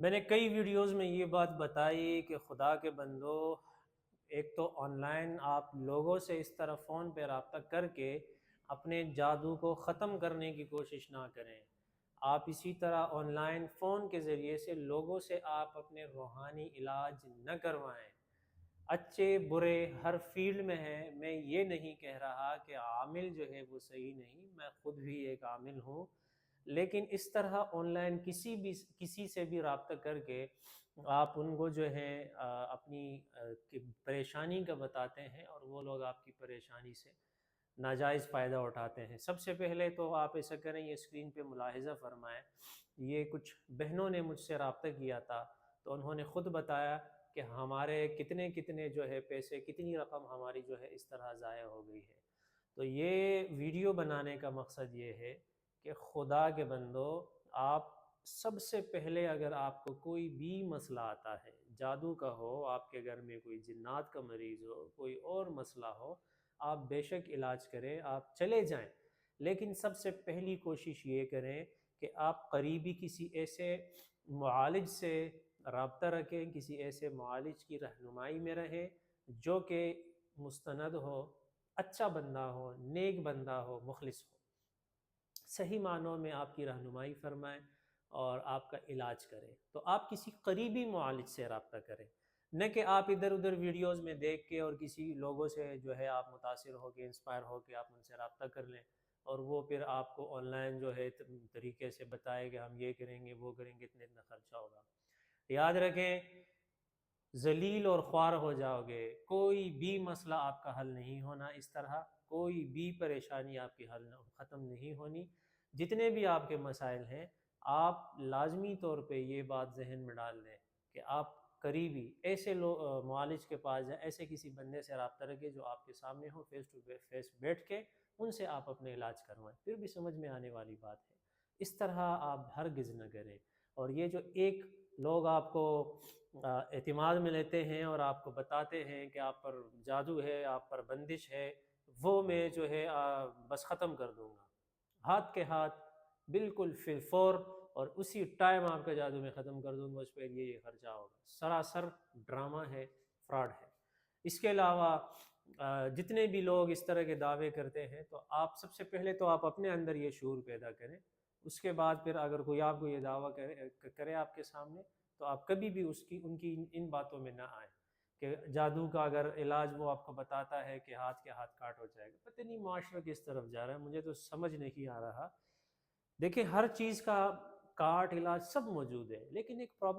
میں نے کئی ویڈیوز میں یہ بات بتائی کہ خدا کے بندو، ایک تو آن لائن آپ لوگوں سے اس طرح فون پہ رابطہ کر کے اپنے جادو کو ختم کرنے کی کوشش نہ کریں۔ آپ اسی طرح آن لائن فون کے ذریعے سے لوگوں سے آپ اپنے روحانی علاج نہ کروائیں۔ اچھے برے ہر فیلڈ میں ہیں، میں یہ نہیں کہہ رہا کہ عامل جو ہے وہ صحیح نہیں، میں خود بھی ایک عامل ہوں، لیکن اس طرح آن لائن کسی سے بھی رابطہ کر کے آپ ان کو جو ہے اپنی پریشانی کا بتاتے ہیں اور وہ لوگ آپ کی پریشانی سے ناجائز فائدہ اٹھاتے ہیں۔ سب سے پہلے تو آپ ایسا کریں، یہ اسکرین پہ ملاحظہ فرمائیں، یہ کچھ بہنوں نے مجھ سے رابطہ کیا تھا تو انہوں نے خود بتایا کہ ہمارے کتنے کتنے جو ہے پیسے، کتنی رقم ہماری جو ہے اس طرح ضائع ہو گئی ہے۔ تو یہ ویڈیو بنانے کا مقصد یہ ہے کہ خدا کے بندو، آپ سب سے پہلے اگر آپ کو کوئی بھی مسئلہ آتا ہے، جادو کا ہو، آپ کے گھر میں کوئی جنات کا مریض ہو، کوئی اور مسئلہ ہو، آپ بے شک علاج کریں، آپ چلے جائیں، لیکن سب سے پہلی کوشش یہ کریں کہ آپ قریبی کسی ایسے معالج سے رابطہ رکھیں، کسی ایسے معالج کی رہنمائی میں رہیں جو کہ مستند ہو، اچھا بندہ ہو، نیک بندہ ہو، مخلص ہو، صحیح معنوں میں آپ کی رہنمائی فرمائیں اور آپ کا علاج کریں۔ تو آپ کسی قریبی معالج سے رابطہ کریں، نہ کہ آپ ادھر ادھر ویڈیوز میں دیکھ کے اور کسی لوگوں سے جو ہے آپ متاثر ہو کے، انسپائر ہو کے آپ ان سے رابطہ کر لیں اور وہ پھر آپ کو آن لائن جو ہے طریقے سے بتائے کہ ہم یہ کریں گے، وہ کریں گے، اتنا خرچہ ہوگا۔ یاد رکھیں، ذلیل اور خوار ہو جاؤ گے، کوئی بھی مسئلہ آپ کا حل نہیں ہونا، اس طرح کوئی بھی پریشانی آپ کی ختم نہیں ہونی۔ جتنے بھی آپ کے مسائل ہیں، آپ لازمی طور پہ یہ بات ذہن میں ڈال لیں کہ آپ قریبی ایسے معالج کے پاس جائیں، ایسے کسی بندے سے رابطہ رکھیں جو آپ کے سامنے ہو، فیس ٹو فیس بیٹھ کے ان سے آپ اپنے علاج کروائیں، پھر بھی سمجھ میں آنے والی بات ہے۔ اس طرح آپ ہرگز نہ کریں۔ اور یہ جو ایک لوگ آپ کو اعتماد میں لیتے ہیں اور آپ کو بتاتے ہیں کہ آپ پر جادو ہے، آپ پر بندش ہے، وہ میں جو ہے بس ختم کر دوں گا، ہاتھ کے ہاتھ، بالکل فی الفور، اور اسی ٹائم آپ کا جادو میں ختم کر دوں گا، اس پہ یہ خرچہ ہوگا، سراسر ڈرامہ ہے، فراڈ ہے۔ اس کے علاوہ جتنے بھی لوگ اس طرح کے دعوے کرتے ہیں، تو آپ سب سے پہلے تو آپ اپنے اندر یہ شعور پیدا کریں، اس کے بعد پھر اگر کوئی آپ کو یہ دعویٰ کرے آپ کے سامنے، تو آپ کبھی بھی ان کی ان باتوں میں نہ آئیں کہ جادو کا اگر علاج وہ آپ کو بتاتا ہے کہ ہاتھ کے ہاتھ کاٹ ہو جائے گا۔ پتہ نہیں معاشرہ کس طرف جا رہا ہے، مجھے تو سمجھ نہیں آ رہا۔ دیکھیں، ہر چیز کا کاٹ علاج سب موجود ہے، لیکن ایک پرابلم